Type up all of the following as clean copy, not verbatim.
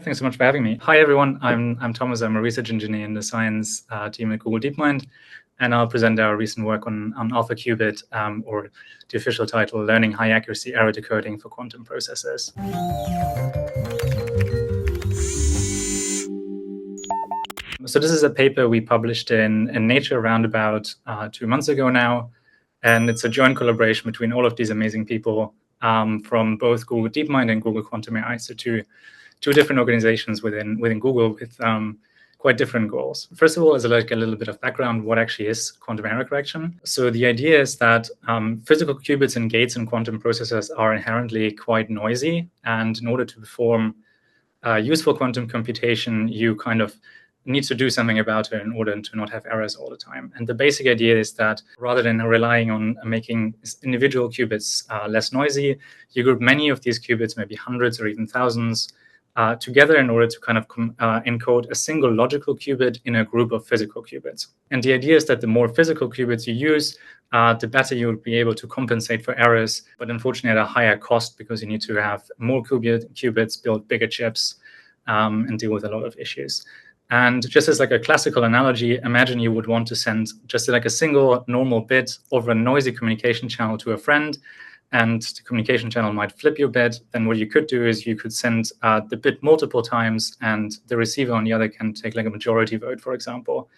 Thanks so much for having me. Hi, everyone. I'm Thomas. I'm a research engineer in the science team at Google DeepMind, and I'll present our recent work on AlphaQubit, or the official title, Learning High Accuracy Error Decoding for Quantum Processors. So this is a paper we published in Nature around about 2 months ago now, and it's a joint collaboration between all of these amazing people from both Google DeepMind and Google Quantum AI, so two different organizations within Google with quite different goals. First of all, as a little bit of background, what actually is quantum error correction? So the idea is that physical qubits and gates in quantum processors are inherently quite noisy, and in order to perform useful quantum computation, you kind of need to do something about it in order to not have errors all the time. And the basic idea is that rather than relying on making individual qubits less noisy, you group many of these qubits, maybe hundreds or even thousands, together in order to kind of encode a single logical qubit in a group of physical qubits. And the idea is that the more physical qubits you use, the better you'll be able to compensate for errors, but unfortunately at a higher cost because you need to have more qubits, build bigger chips, and deal with a lot of issues. And just as like a classical analogy, imagine you would want to send just like a single normal bit over a noisy communication channel to a friend, and the communication channel might flip your bit. Then what you could do is you could send the bit multiple times, and the receiver on the other can take like a majority vote, for example.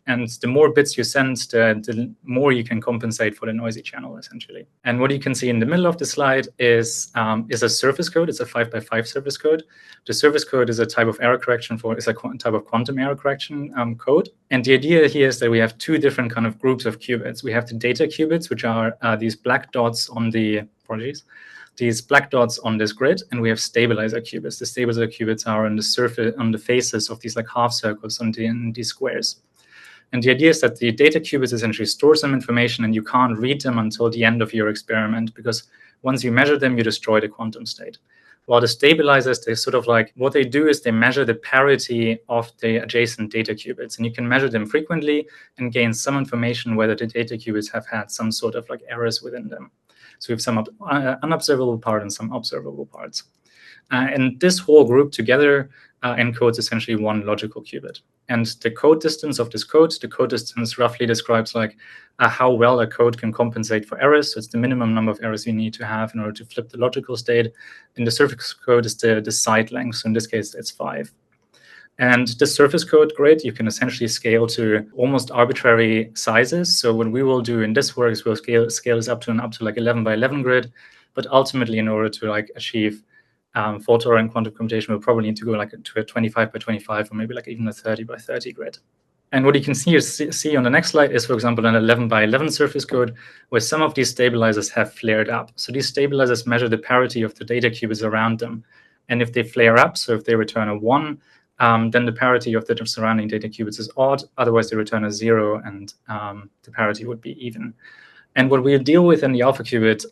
And the more bits you send, the more you can compensate for the noisy channel, essentially. And what you can see in the middle of the slide is a surface code. It's a 5x5 surface code. The surface code is a type of error correction is a type of quantum error correction code. And the idea here is that we have two different kind of groups of qubits. We have the data qubits, which are these black dots on these black dots on this grid, and we have stabilizer qubits. The stabilizer qubits are on the surface, on the faces of these like half circles in these squares. And the idea is that the data qubits essentially store some information, and you can't read them until the end of your experiment, because once you measure them, you destroy the quantum state. While the stabilizers, they sort of like, what they do is they measure the parity of the adjacent data qubits, and you can measure them frequently and gain some information whether the data qubits have had some sort of like errors within them. So we have some unobservable part and some observable parts. And this whole group together encodes essentially one logical qubit. And the code distance of this code, the code distance roughly describes like how well a code can compensate for errors. So it's the minimum number of errors you need to have in order to flip the logical state. And the surface code is the side length. So in this case, it's 5. And the surface code grid, you can essentially scale to almost arbitrary sizes. So what we will do in this work is we'll scale this up to like 11 by 11 grid. But ultimately, in order to like achieve fault-tolerant quantum computation, we'll probably need to go like to a 25 by 25 or maybe like even a 30 by 30 grid. And what you can see on the next slide is, for example, an 11 by 11 surface code where some of these stabilizers have flared up. So these stabilizers measure the parity of the data qubits around them. And if they flare up, so if they return a 1, then the parity of the surrounding data qubits is odd. Otherwise, they return a 0, and the parity would be even. And what we'll deal with in the AlphaQubit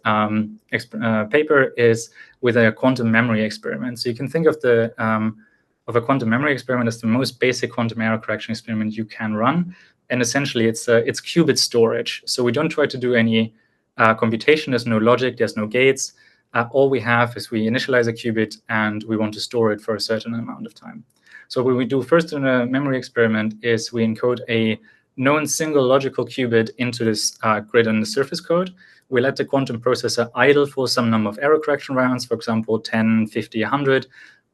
paper is with a quantum memory experiment. So you can think of a quantum memory experiment as the most basic quantum error correction experiment you can run. And essentially, it's qubit storage. So we don't try to do any computation. There's no logic. There's no gates. All we have is we initialize a qubit, and we want to store it for a certain amount of time. So what we do first in a memory experiment is we encode a known single logical qubit into this grid on the surface code. We let the quantum processor idle for some number of error correction rounds, for example, 10, 50, 100.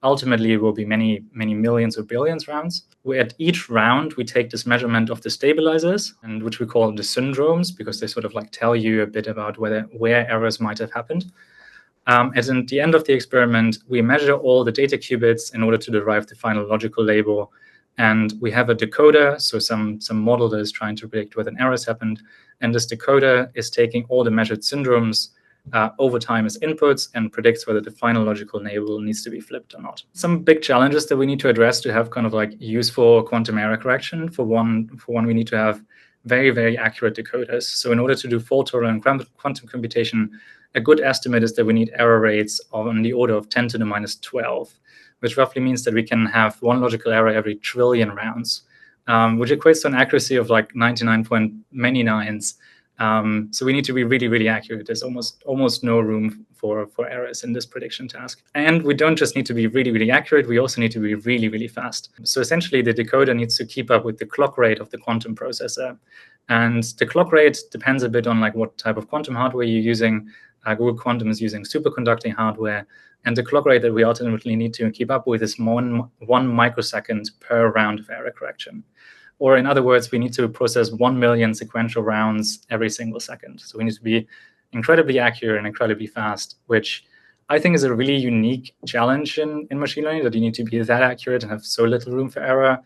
Ultimately, it will be many, many millions or billions rounds. At each round, we take this measurement of the stabilizers, and which we call the syndromes, because they sort of like tell you a bit about where errors might have happened. As in the end of the experiment, we measure all the data qubits in order to derive the final logical label. And we have a decoder, so some model that is trying to predict whether an error has happened. And this decoder is taking all the measured syndromes over time as inputs and predicts whether the final logical label needs to be flipped or not. Some big challenges that we need to address to have kind of like useful quantum error correction. For one, we need to have very, very accurate decoders. So in order to do fault-tolerant quantum computation, a good estimate is that we need error rates on the order of 10 to the minus 12. Which roughly means that we can have one logical error every trillion rounds, which equates to an accuracy of like 99 point many nines. So we need to be really, really accurate. There's almost no room for errors in this prediction task. And we don't just need to be really, really accurate, we also need to be really, really fast. So essentially, the decoder needs to keep up with the clock rate of the quantum processor. And the clock rate depends a bit on like what type of quantum hardware you're using. Google Quantum is using superconducting hardware. And the clock rate that we ultimately need to keep up with is one microsecond per round of error correction. Or in other words, we need to process 1 million sequential rounds every single second. So we need to be incredibly accurate and incredibly fast, which I think is a really unique challenge in machine learning, that you need to be that accurate and have so little room for error,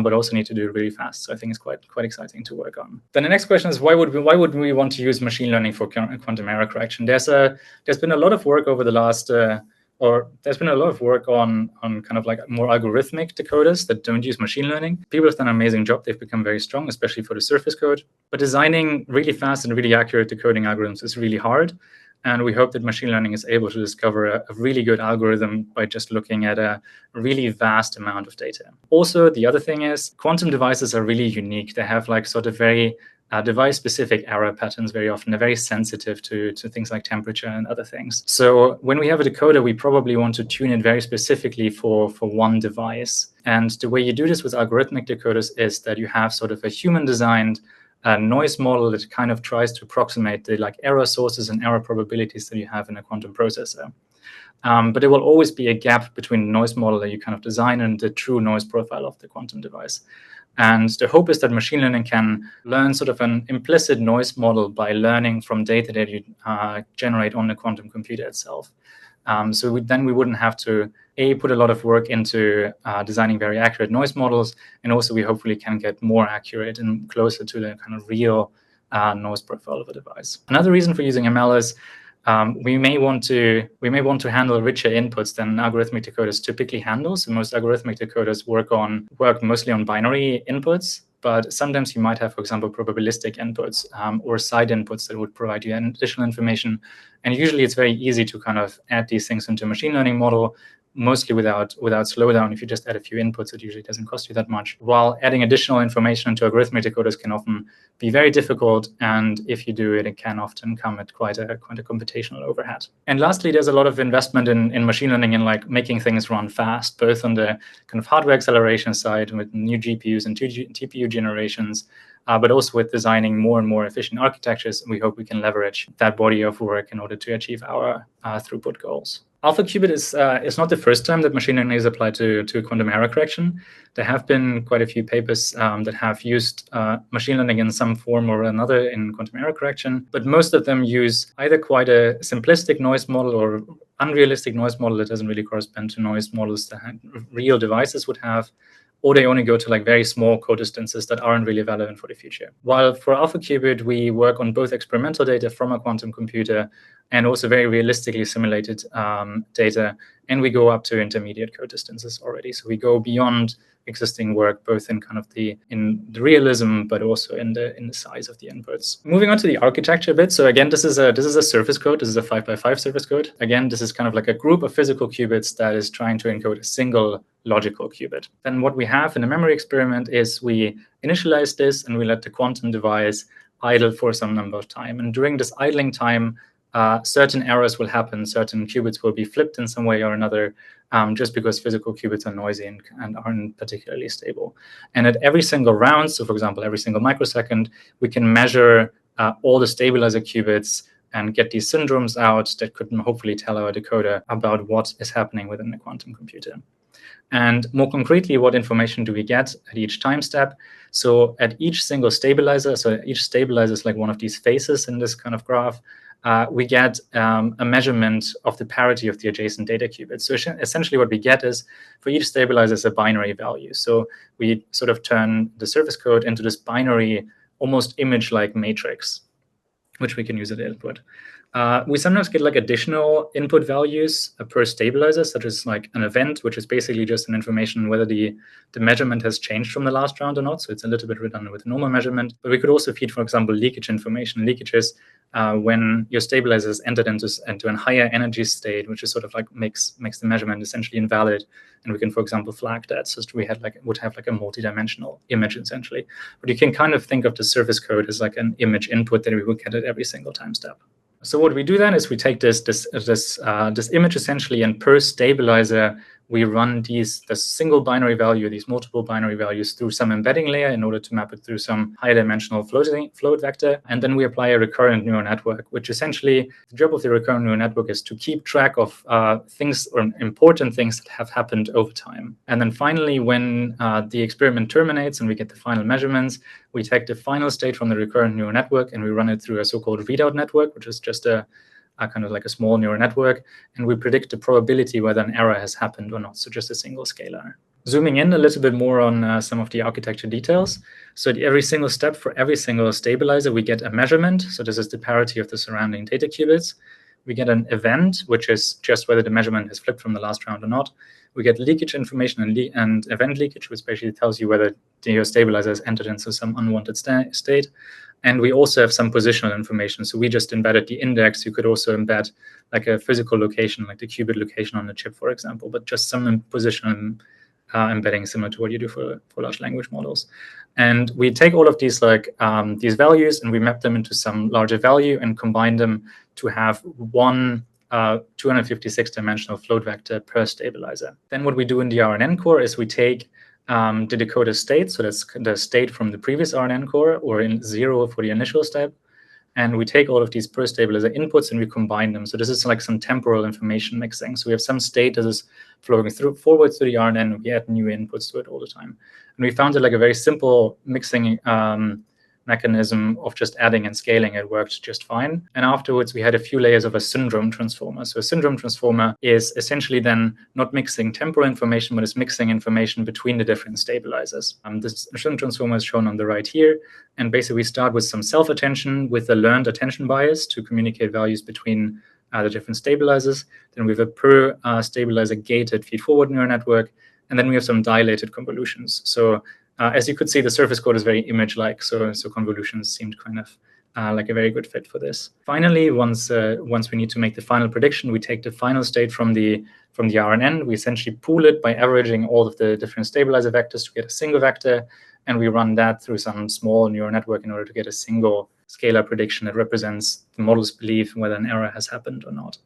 but also need to do it really fast. So I think it's quite exciting to work on. Then the next question is, why would we want to use machine learning for quantum error correction? There's been a lot of work over the last there's been a lot of work on kind of like more algorithmic decoders that don't use machine learning. People have done an amazing job. They've become very strong, especially for the surface code. But designing really fast and really accurate decoding algorithms is really hard. And we hope that machine learning is able to discover a really good algorithm by just looking at a really vast amount of data. Also, the other thing is quantum devices are really unique. They have like sort of very device-specific error patterns very often. They're very sensitive to things like temperature and other things. So when we have a decoder, we probably want to tune it very specifically for one device. And the way you do this with algorithmic decoders is that you have sort of a human-designed noise model that kind of tries to approximate the like error sources and error probabilities that you have in a quantum processor. But there will always be a gap between the noise model that you kind of design and the true noise profile of the quantum device. And the hope is that machine learning can learn sort of an implicit noise model by learning from data that you generate on the quantum computer itself. So we wouldn't have to put a lot of work into designing very accurate noise models, and also we hopefully can get more accurate and closer to the kind of real noise profile of a device. Another reason for using ML is we may want to handle richer inputs than algorithmic decoders typically handle. So most algorithmic decoders work mostly on binary inputs, but sometimes you might have, for example, probabilistic inputs or side inputs that would provide you additional information. And usually it's very easy to kind of add these things into a machine learning model, mostly without slowdown. If you just add a few inputs, it usually doesn't cost you that much. While adding additional information into algorithmic decoders can often be very difficult, and if you do it, it can often come at quite a computational overhead. And lastly, there's a lot of investment in machine learning in like making things run fast, both on the kind of hardware acceleration side with new GPUs and TPU generations, but also with designing more and more efficient architectures. We hope we can leverage that body of work in order to achieve our throughput goals. AlphaQubit is not the first time that machine learning is applied to quantum error correction. There have been quite a few papers that have used machine learning in some form or another in quantum error correction, but most of them use either quite a simplistic noise model or unrealistic noise model that doesn't really correspond to noise models that real devices would have, or they only go to like very small co-distances that aren't really relevant for the future. While for AlphaQubit, we work on both experimental data from a quantum computer and also very realistically simulated data, and we go up to intermediate co-distances already. So we go beyond existing work, both in kind of in the realism, but also in the size of the inputs. Moving on to the architecture a bit. So again, this is a surface code. This is a 5x5 surface code. Again, this is kind of like a group of physical qubits that is trying to encode a single logical qubit. Then what we have in the memory experiment is we initialize this and we let the quantum device idle for some number of time. And during this idling time, certain errors will happen. Certain qubits will be flipped in some way or another, just because physical qubits are noisy and aren't particularly stable. And at every single round, so for example, every single microsecond, we can measure all the stabilizer qubits and get these syndromes out that could hopefully tell our decoder about what is happening within the quantum computer. And more concretely, what information do we get at each time step? So at each single stabilizer, so each stabilizer is like one of these faces in this kind of graph, we get a measurement of the parity of the adjacent data qubits. So essentially what we get is, for each stabilizer is a binary value. So we sort of turn the surface code into this binary, almost image-like matrix, which we can use as input. We sometimes get like additional input values per stabilizer, such as like an event, which is basically just an information whether the measurement has changed from the last round or not. So it's a little bit redundant with a normal measurement. But we could also feed, for example, leakage information. Leakage is when your stabilizer is entered into a higher energy state, which is sort of like makes the measurement essentially invalid. And we can, for example, flag that. So we would have like a multi-dimensional image essentially. But you can kind of think of the surface code as like an image input that we will get at every single time step. So what we do then is we take this image essentially, and per stabilizer we run this single binary value, these multiple binary values through some embedding layer in order to map it through some high dimensional float vector. And then we apply a recurrent neural network, which essentially the job of the recurrent neural network is to keep track of things or important things that have happened over time. And then finally, when the experiment terminates and we get the final measurements, we take the final state from the recurrent neural network and we run it through a so-called readout network, which is just a kind of like a small neural network, and we predict the probability whether an error has happened or not, so just a single scalar. Zooming in a little bit more on some of the architecture details. So at every single step for every single stabilizer, we get a measurement. So this is the parity of the surrounding data qubits. We get an event, which is just whether the measurement has flipped from the last round or not. We get leakage information and event leakage, which basically tells you whether your stabilizer has entered into some unwanted state. And we also have some positional information. So we just embedded the index. You could also embed like a physical location, like the qubit location on the chip, for example, but just some positional embedding similar to what you do for large language models. And we take all of these these values and we map them into some larger value and combine them to have one 256-dimensional float vector per stabilizer. Then what we do in the RNN core is we take the decoder state, so that's the state from the previous RNN core, or in 0 for the initial step. And we take all of these per stabilizer inputs and we combine them. So this is like some temporal information mixing. So we have some state that is flowing forward through the RNN, and we add new inputs to it all the time. And we found it like a very simple mixing mechanism of just adding and scaling. It worked just fine. And afterwards, we had a few layers of a syndrome transformer. So a syndrome transformer is essentially then not mixing temporal information, but is mixing information between the different stabilizers. This syndrome transformer is shown on the right here. And basically, we start with some self-attention with a learned attention bias to communicate values between the different stabilizers. Then we have a per stabilizer gated feed-forward neural network. And then we have some dilated convolutions. So as you could see, the surface code is very image-like, so convolutions seemed kind of like a very good fit for this. Finally, once we need to make the final prediction, we take the final state from the RNN. We essentially pool it by averaging all of the different stabilizer vectors to get a single vector, and we run that through some small neural network in order to get a single scalar prediction that represents the model's belief whether an error has happened or not.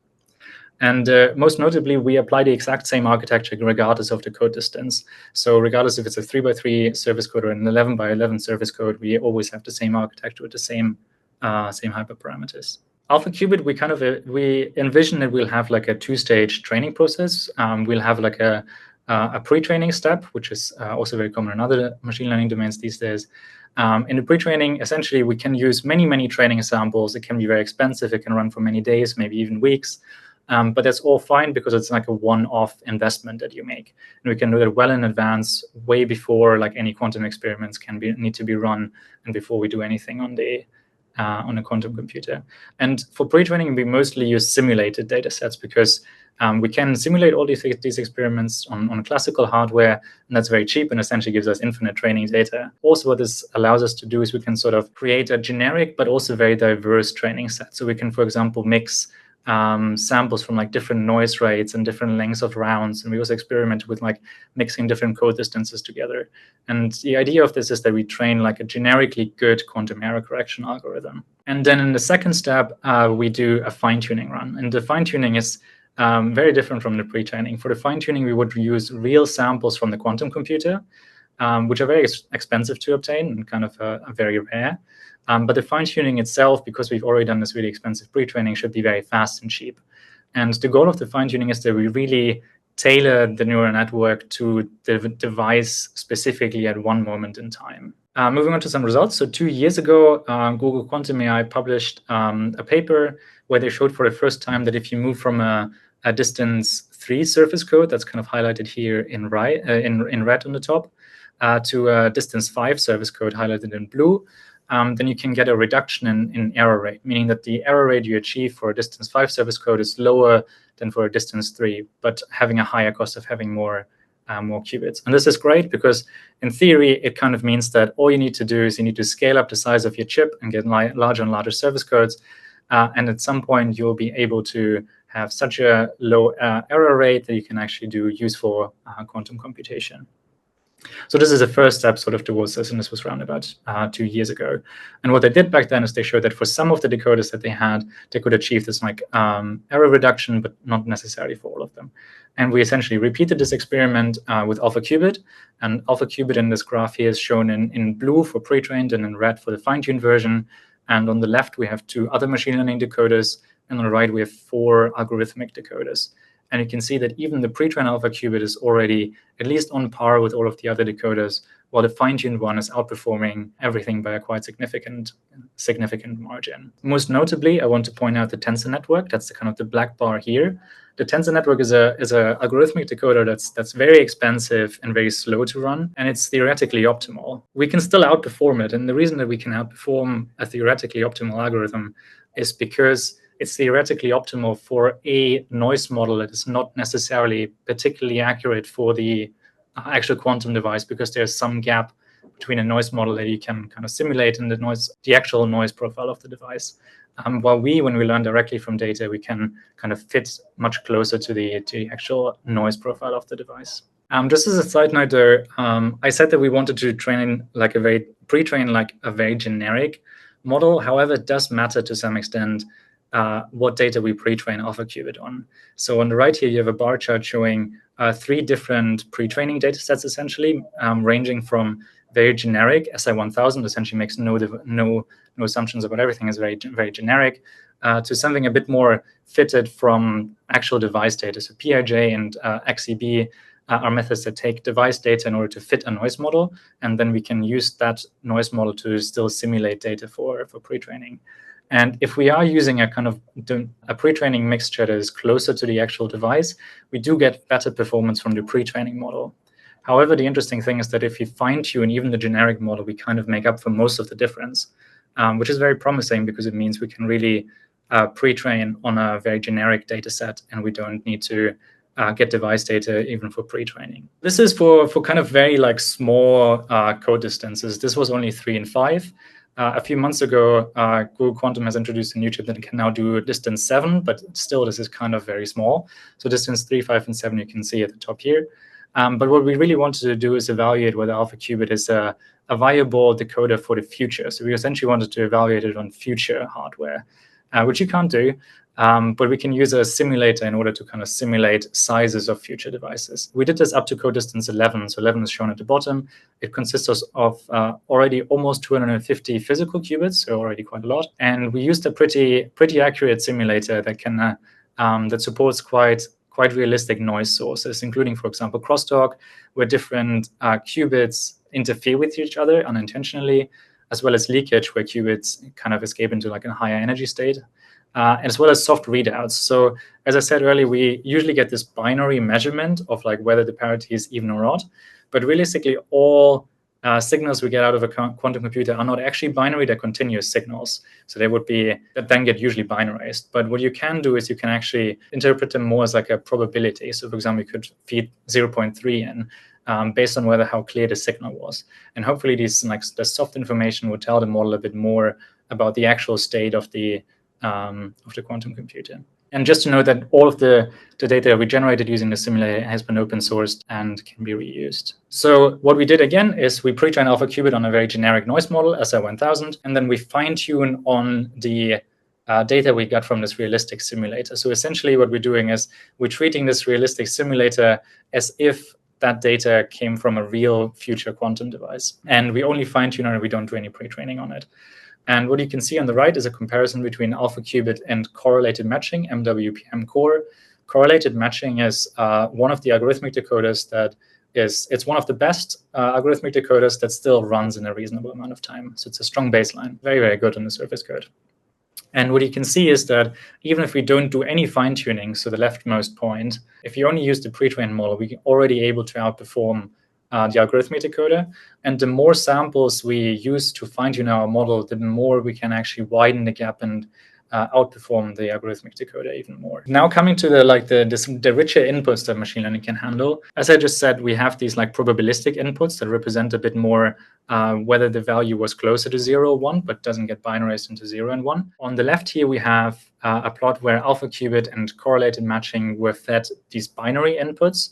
And most notably, we apply the exact same architecture regardless of the code distance. So regardless if it's a 3x3 surface code or an 11x11 surface code, we always have the same architecture with the same hyperparameters. AlphaQubit, we envision that we'll have like a two-stage training process. We'll have like a pre-training step, which is also very common in other machine learning domains these days. In the pre-training, essentially, we can use many training samples. It can be very expensive. It can run for many days, maybe even weeks. But that's all fine because it's like a one-off investment that you make. And we can do that well in advance, way before like any quantum experiments need to be run and before we do anything on a quantum computer. And for pre-training, we mostly use simulated data sets because we can simulate all these experiments on classical hardware, and that's very cheap and essentially gives us infinite training data. Also, what this allows us to do is we can sort of create a generic but also very diverse training set. So we can, for example, mix samples from like different noise rates and different lengths of rounds. And we also experiment with like mixing different code distances together. And the idea of this is that we train like a generically good quantum error correction algorithm. And then in the second step, we do a fine-tuning run. And the fine-tuning is very different from the pre-training. For the fine-tuning, we would use real samples from the quantum computer, which are very expensive to obtain and kind of very rare. But the fine-tuning itself, because we've already done this really expensive pre-training, should be very fast and cheap. And the goal of the fine-tuning is that we really tailor the neural network to the device specifically at one moment in time. Moving on to some results. So 2 years ago, Google Quantum AI published a paper where they showed for the first time that if you move from a distance 3 surface code, that's kind of highlighted here in red on the top, to a distance 5 surface code highlighted in blue, then you can get a reduction in error rate, meaning that the error rate you achieve for a distance 5 service code is lower than for a distance 3, but having a higher cost of having more qubits. And this is great because in theory, it kind of means that all you need to do is you need to scale up the size of your chip and get larger and larger service codes. And at some point, you'll be able to have such a low error rate that you can actually do useful quantum computation. So this is the first step sort of towards this, and this was around about 2 years ago. And what they did back then is they showed that for some of the decoders that they had, they could achieve this like error reduction, but not necessarily for all of them. And we essentially repeated this experiment with AlphaQubit. And AlphaQubit in this graph here is shown in blue for pre-trained and in red for the fine-tuned version. And on the left, we have 2 other machine learning decoders. And on the right, we have 4 algorithmic decoders. And you can see that even the pre-trained AlphaQubit is already at least on par with all of the other decoders, while the fine-tuned one is outperforming everything by a quite significant margin. Most notably, I want to point out the tensor network. That's the kind of the black bar here. The tensor network is a algorithmic decoder that's very expensive and very slow to run, and it's theoretically optimal. We can still outperform it, and the reason that we can outperform a theoretically optimal algorithm is because it's theoretically optimal for a noise model that is not necessarily particularly accurate for the actual quantum device, because there's some gap between a noise model that you can kind of simulate and the actual noise profile of the device. While when we learn directly from data, we can kind of fit much closer to the actual noise profile of the device. Just as a side note, though, I said that we wanted to pre-train like a very generic model. However, it does matter to some extent what data we pre-train AlphaQubit on. So on the right here, you have a bar chart showing 3 different pre-training data sets, essentially, ranging from very generic, SI1000, essentially makes no assumptions about everything, is very, very generic, to something a bit more fitted from actual device data. So PIJ and XEB are methods that take device data in order to fit a noise model, and then we can use that noise model to still simulate data for pre-training. And if we are using a kind of a pre-training mixture that is closer to the actual device, we do get better performance from the pre-training model. However, the interesting thing is that if you fine-tune even the generic model, we kind of make up for most of the difference, which is very promising because it means we can really pre-train on a very generic data set, and we don't need to get device data even for pre-training. This is for kind of very like small code distances. This was only 3 and 5. A few months ago, Google Quantum has introduced a new chip that can now do distance 7, but still this is kind of very small. So distance 3, 5, and 7 you can see at the top here. But what we really wanted to do is evaluate whether AlphaQubit is a viable decoder for the future. So we essentially wanted to evaluate it on future hardware, which you can't do. But we can use a simulator in order to kind of simulate sizes of future devices. We did this up to code distance 11. So 11 is shown at the bottom. It consists of already almost 250 physical qubits, so already quite a lot. And we used a pretty accurate simulator that can that supports quite realistic noise sources, including, for example, crosstalk, where different qubits interfere with each other unintentionally, as well as leakage, where qubits kind of escape into like a higher energy state. As well as soft readouts. So as I said earlier, we usually get this binary measurement of like whether the parity is even or odd. But realistically, all signals we get out of a quantum computer are not actually binary, they're continuous signals. So they would be, that then get usually binarized. But what you can do is you can actually interpret them more as like a probability. So for example, you could feed 0.3 in based on how clear the signal was. And hopefully the soft information will tell the model a bit more about the actual state of the quantum computer. And just to note that all of the data we generated using the simulator has been open sourced and can be reused. So what we did again is we pre-trained AlphaQubit on a very generic noise model, SI1000, and then we fine-tune on the data we got from this realistic simulator. So essentially what we're doing is we're treating this realistic simulator as if that data came from a real future quantum device. And we only fine-tune on it, we don't do any pre-training on it. And what you can see on the right is a comparison between AlphaQubit and correlated matching, MWPM core. Correlated matching is one of the algorithmic decoders it's one of the best algorithmic decoders that still runs in a reasonable amount of time. So it's a strong baseline, very, very good on the surface code. And what you can see is that even if we don't do any fine-tuning, so the leftmost point, if you only use the pre-trained model, we're already able to outperform the algorithmic decoder. And the more samples we use to fine-tune our model, the more we can actually widen the gap and outperform the algorithmic decoder even more. Now coming to the richer inputs that machine learning can handle. As I just said, we have these like probabilistic inputs that represent a bit more whether the value was closer to 0 or 1, but doesn't get binarized into 0 and 1. On the left here, we have a plot where AlphaQubit and correlated matching were fed these binary inputs.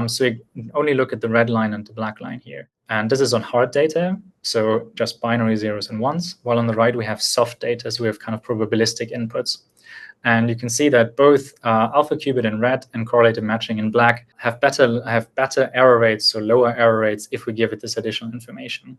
So you only look at the red line and the black line here. And this is on hard data, so just binary zeros and ones. While on the right, we have soft data, so we have kind of probabilistic inputs. And you can see that both AlphaQubit in red and correlated matching in black have better error rates, so lower error rates, if we give it this additional information.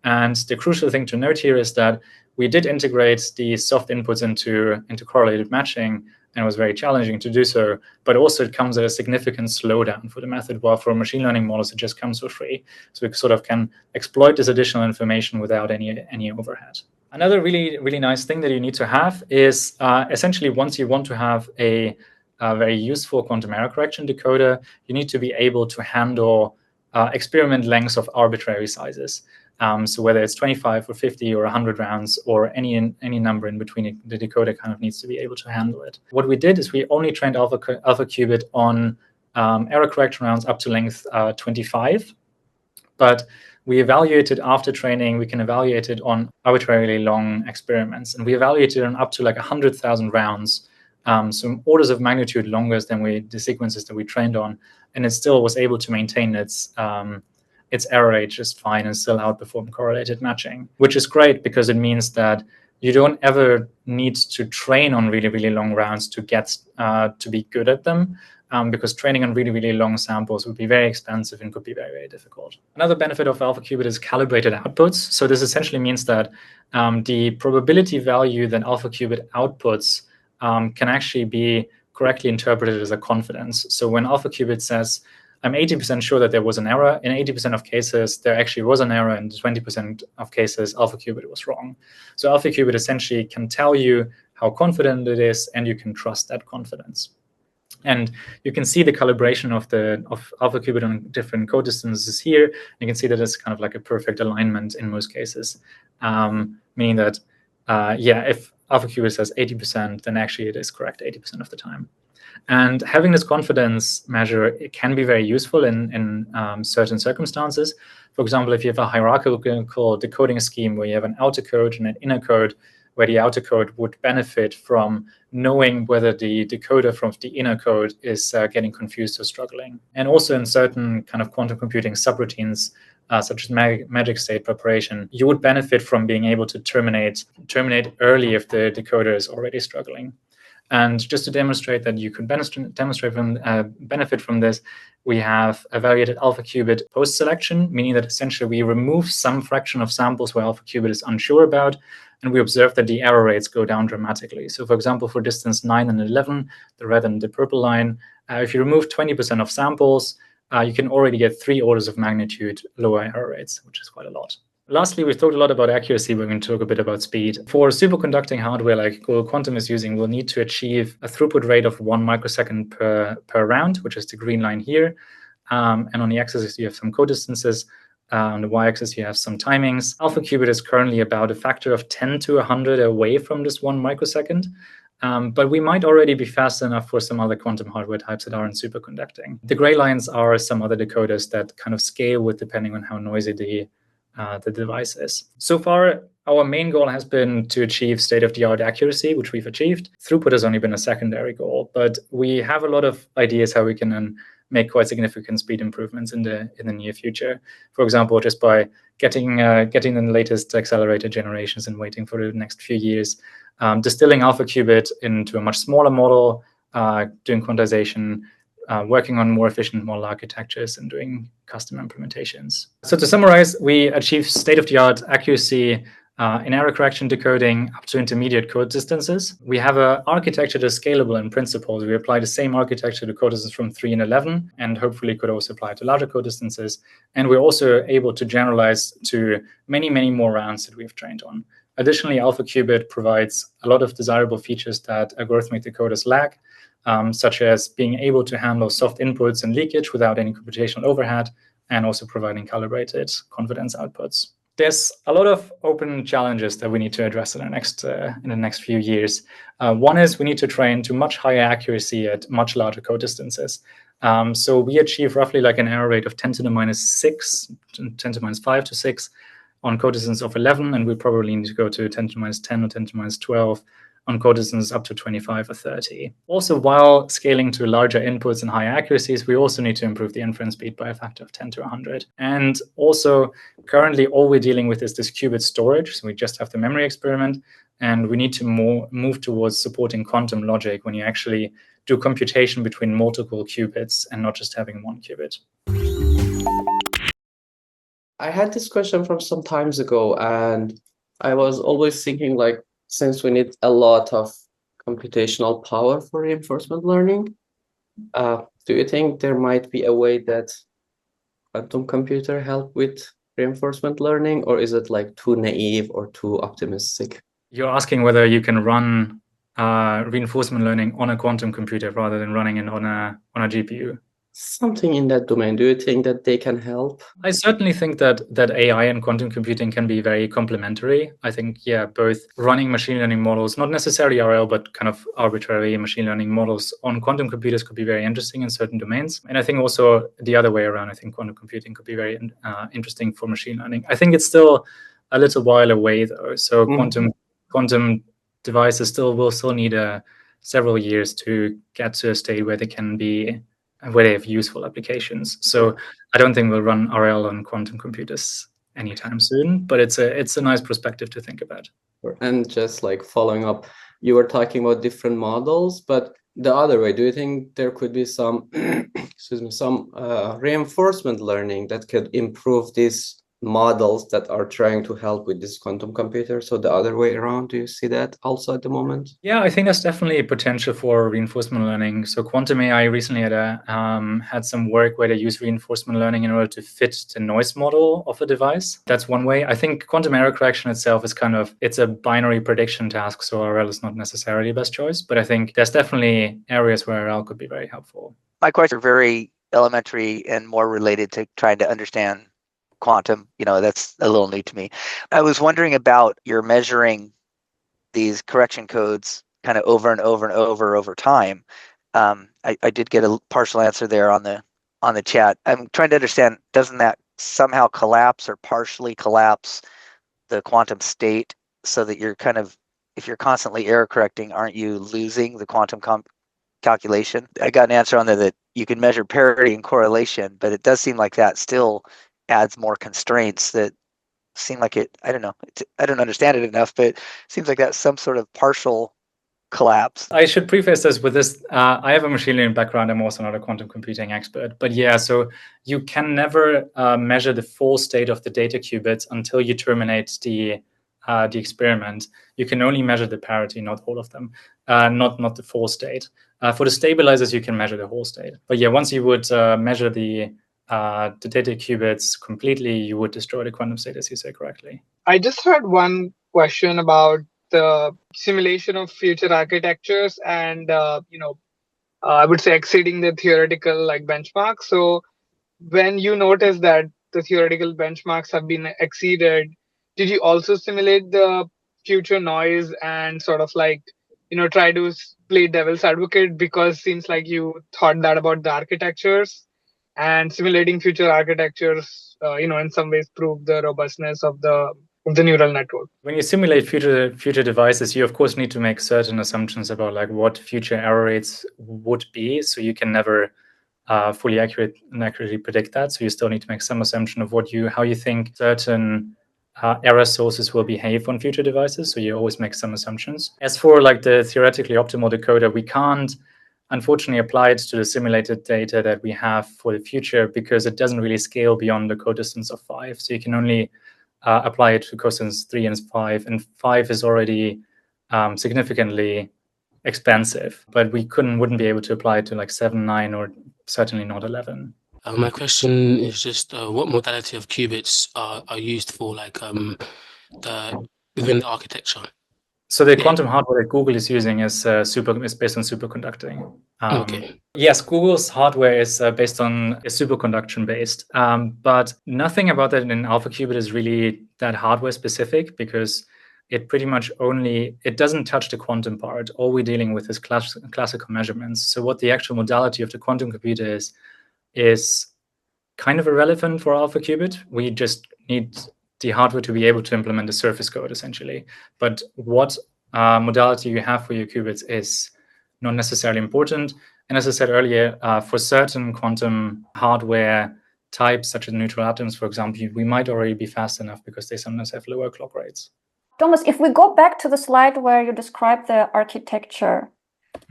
And the crucial thing to note here is that we did integrate the soft inputs into correlated matching, and it was very challenging to do so, but also it comes at a significant slowdown for the method, while for machine learning models, it just comes for free. So we sort of can exploit this additional information without any overhead. Another really, really nice thing that you need to have is essentially once you want to have a very useful quantum error correction decoder, you need to be able to handle experiment lengths of arbitrary sizes. So whether it's 25 or 50 or 100 rounds or any number in between, the decoder kind of needs to be able to handle it. What we did is we only trained AlphaQubit on error correction rounds up to length 25, but we evaluated after training, we can evaluate it on arbitrarily long experiments, and we evaluated on up to like 100,000 rounds, so orders of magnitude longer than the sequences that we trained on, and it still was able to maintain its error rate just fine and still outperform correlated matching, which is great because it means that you don't ever need to train on really, really long rounds to get to be good at them, because training on really, really long samples would be very expensive and could be very, very difficult. Another benefit of AlphaQubit is calibrated outputs. So this essentially means that the probability value that AlphaQubit outputs can actually be correctly interpreted as a confidence. So when AlphaQubit says, I'm 80% sure that there was an error, in 80% of cases, there actually was an error, and 20% of cases, AlphaQubit was wrong. So AlphaQubit essentially can tell you how confident it is, and you can trust that confidence. And you can see the calibration of AlphaQubit on different code distances here. You can see that it's kind of like a perfect alignment in most cases, meaning that, if AlphaQubit says 80%, then actually it is correct 80% of the time. And having this confidence measure, it can be very useful in certain circumstances. For example, if you have a hierarchical decoding scheme where you have an outer code and an inner code, where the outer code would benefit from knowing whether the decoder from the inner code is getting confused or struggling. And also in certain kind of quantum computing subroutines, such as magic state preparation, you would benefit from being able to terminate early if the decoder is already struggling. And just to demonstrate that you can benefit from this, we have evaluated AlphaQubit post-selection, meaning that essentially we remove some fraction of samples where AlphaQubit is unsure about, and we observe that the error rates go down dramatically. So for example, for distance 9 and 11, the red and the purple line, if you remove 20% of samples, you can already get 3 orders of magnitude lower error rates, which is quite a lot. Lastly, we've talked a lot about accuracy. We're going to talk a bit about speed. For superconducting hardware like Google Quantum is using, we'll need to achieve a throughput rate of 1 microsecond per round, which is the green line here. And on the x-axis, you have some code distances. On the y-axis, you have some timings. AlphaQubit is currently about a factor of 10 to 100 away from this 1 microsecond. But we might already be fast enough for some other quantum hardware types that are in superconducting. The gray lines are some other decoders that kind of scale with depending on how noisy the device is. So far, our main goal has been to achieve state-of-the-art accuracy, which we've achieved. Throughput has only been a secondary goal, but we have a lot of ideas how we can make quite significant speed improvements in the near future. For example, just by getting the latest accelerated generations and waiting for the next few years, distilling AlphaQubit into a much smaller model, doing quantization, working on more efficient model architectures and doing custom implementations. So to summarize, we achieve state-of-the-art accuracy in error correction decoding up to intermediate code distances. We have an architecture that's scalable in principle. We apply the same architecture to code distances from 3 and 11, and hopefully could also apply to larger code distances. And we're also able to generalize to many, many more rounds that we've trained on. Additionally, AlphaQubit provides a lot of desirable features that algorithmic decoders lack, such as being able to handle soft inputs and leakage without any computational overhead, and also providing calibrated confidence outputs. There's a lot of open challenges that we need to address in the next few years. One is we need to train to much higher accuracy at much larger code distances. So we achieve roughly like an error rate of 10 to the minus 6, 10 to the minus 5 to 6 on code distance of 11, and we probably need to go to 10 to the minus 10 or 10 to the minus 12 on code distance up to 25 or 30. Also, while scaling to larger inputs and higher accuracies, we also need to improve the inference speed by a factor of 10 to 100. And also, currently, all we're dealing with is this qubit storage. So we just have the memory experiment, and we need to move towards supporting quantum logic when you actually do computation between multiple qubits and not just having one qubit. I had this question from some times ago, and I was always thinking, like, since we need a lot of computational power for reinforcement learning, do you think there might be a way that quantum computer help with reinforcement learning, or is it like too naive or too optimistic? You're asking whether you can run reinforcement learning on a quantum computer rather than running it on a GPU. Something in that domain. Do you think that they can help? I certainly think that AI and quantum computing can be very complementary. I think, yeah, both running machine learning models, not necessarily RL, but kind of arbitrary machine learning models on quantum computers could be very interesting in certain domains. And I think also the other way around, I think quantum computing could be very interesting for machine learning. I think it's still a little while away, though. So quantum devices will still need several years to get to a state where they have useful applications. So I don't think we'll run RL on quantum computers anytime soon, but it's a nice perspective to think about. And just like following up, you were talking about different models, but the other way, do you think there could be some some reinforcement learning that could improve these models that are trying to help with this quantum computer? So the other way around, do you see that also at the moment? Yeah, I think there's definitely potential for reinforcement learning. So quantum AI recently had some work where they use reinforcement learning in order to fit the noise model of a device. That's one way. I think quantum error correction itself is it's a binary prediction task, so RL is not necessarily the best choice, but I think there's definitely areas where RL could be very helpful. My questions are very elementary and more related to trying to understand quantum. That's a little new to me. I was wondering about your measuring these correction codes kind of over and over and over time. I did get a partial answer there on the chat. I'm trying to understand, doesn't that somehow collapse or partially collapse the quantum state so that you're if you're constantly error correcting, aren't you losing the quantum calculation? I got an answer on there that you can measure parity and correlation, but it does seem like that still adds more constraints that seem like I don't know, I don't understand it enough, but it seems like that's some sort of partial collapse. I should preface this with this. I have a machine learning background. I'm also not a quantum computing expert. But yeah, so you can never measure the full state of the data qubits until you terminate the experiment. You can only measure the parity, not all of them, not the full state. For the stabilizers, you can measure the whole state. But yeah, once you would measure the data qubits completely, you would destroy the quantum state, as you say correctly. I just had one question about the simulation of future architectures and, I would say exceeding the theoretical benchmarks. So when you notice that the theoretical benchmarks have been exceeded, did you also simulate the future noise and sort of try to play devil's advocate, because it seems like you thought that about the architectures, and simulating future architectures, in some ways prove the robustness of the neural network? When you simulate future devices, you of course need to make certain assumptions about what future error rates would be. So you can never fully accurately predict that. So you still need to make some assumption of how you think certain error sources will behave on future devices. So you always make some assumptions. As for the theoretically optimal decoder, we can't unfortunately apply it to the simulated data that we have for the future, because it doesn't really scale beyond the code distance of 5. So you can only apply it to code distance 3 and 5, and 5 is already significantly expensive, but we wouldn't be able to apply it to 7, 9, or certainly not 11. My question is just what modality of qubits are used for within the architecture? So the quantum hardware that Google is using is based on superconducting. Okay. Yes, Google's hardware is superconduction based, but nothing about that in AlphaQubit is really that hardware specific, because it pretty much it doesn't touch the quantum part. All we're dealing with is classical measurements. So what the actual modality of the quantum computer is kind of irrelevant for AlphaQubit. We just need the hardware to be able to implement the surface code, essentially. But what modality you have for your qubits is not necessarily important. And as I said earlier, for certain quantum hardware types, such as neutral atoms, for example, we might already be fast enough because they sometimes have lower clock rates. Thomas, if we go back to the slide where you described the architecture,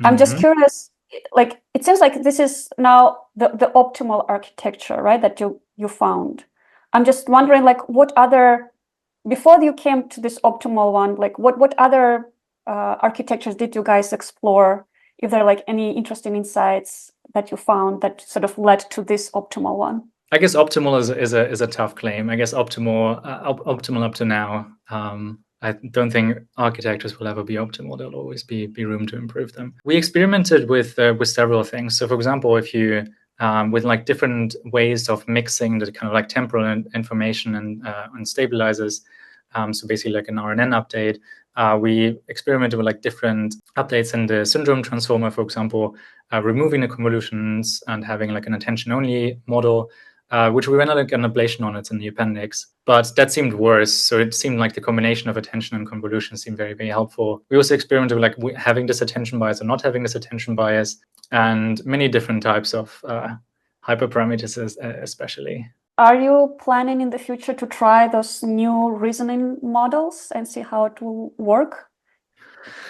I'm just curious, like, it seems like this is now the optimal architecture, right, that you found. I'm just wondering, like, what other, before you came to this optimal one, like, what other architectures did you guys explore? If there are like any interesting insights that you found that sort of led to this optimal one? I guess optimal is a tough claim. I guess optimal up to now. I don't think architectures will ever be optimal. There'll always be room to improve them. We experimented with several things. So, for example, if you with like different ways of mixing the kind of like temporal information and stabilizers. So basically like an RNN update. We experimented with like different updates in the syndrome transformer, for example, removing the convolutions and having like an attention-only model, which we ran like an ablation on it in the appendix. But that seemed worse. So it seemed like the combination of attention and convolution seemed very, very helpful. We also experimented with like having this attention bias or not having this attention bias, and many different types of hyperparameters especially. Are you planning in the future to try those new reasoning models and see how it will work?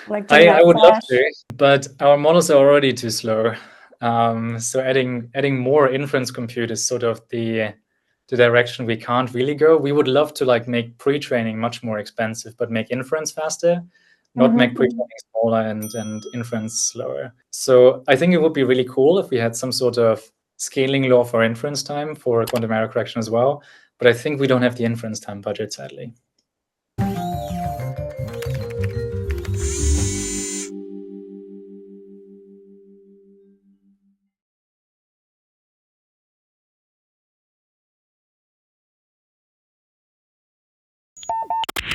Like I would love to, but our models are already too slow. So adding more inference compute is sort of the direction we can't really go. We would love to like make pre-training much more expensive, but make inference faster, not make pre-training smaller and inference slower. So I think it would be really cool if we had some sort of scaling law for inference time for quantum error correction as well. But I think we don't have the inference time budget, sadly.